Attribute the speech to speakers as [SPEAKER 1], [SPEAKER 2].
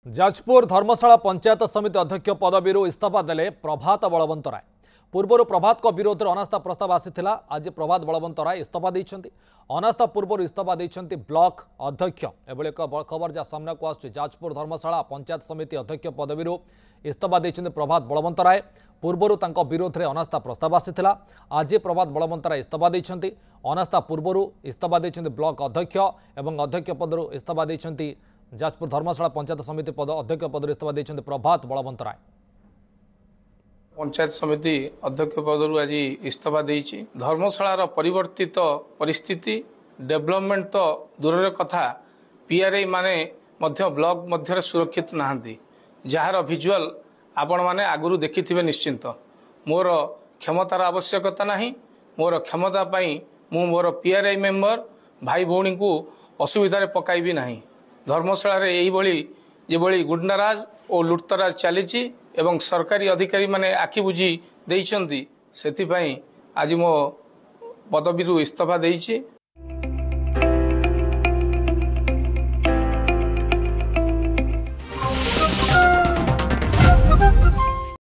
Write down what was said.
[SPEAKER 1] जाजपुर धर्मशाला पंचायत समिति अध्यक्ष पदवी इस्तीफा देले प्रभात बलवंत राय। पूर्व प्रभात को विरोध में अनास्था प्रस्ताव आसीथिला। आज प्रभात बलवंत राय इस्तीफा देइछन्ति। अनास्था पूर्व इस्तीफा देइछन्ति ब्लॉक अध्यक्ष। एभली एक खबर जहाँ सामना को आसुछि। जाजपुर धर्मशाला पंचायत समिति अध्यक्ष पदवी इस्तीफा देइछन्ति प्रभात बलवंत राय। पूर्व तांको विरोध में अनास्था प्रस्ताव आसीथिला। आज प्रभात बलवंत राय इस्तीफा देइछन्ति। अनास्था पूर्व इस्तीफा देइछन्ति ब्लॉक अध्यक्ष एवं अध्यक्ष पदरू इस्तीफा देइछन्ति जाजपुर धर्मशाला पंचायत समिति पद अध्यक्ष पद इस्तीफा देइछन्ति प्रभात बलवंत राय।
[SPEAKER 2] पंचायत समिति अध्यक्ष पदरू आज इस्तीफा देइछि। धर्मशालार परिवर्तित परिस्थिति डेवलपमेंट तो दूर कथा पीआरआई माने मध्य ब्लॉक मध्य सुरक्षित नाहंती। जार विजुअल आपण माने आगुरु देखिथिबे निश्चिंत। मोर क्षमतार आवश्यकता नहीं। मोर क्षमता पाई मु मोर पीआरआई मेंबर भाई भौणी को असुविधा रे पकाइबी नहीं। धर्मशाला रे एही बळी जेभली गुंडाराज और लुटतराज चलीची एवं सरकारी अधिकारी माने आखि बुझी देइछन्ती। सेति पई आज मो पदवीरू इस्तीफा देइछि।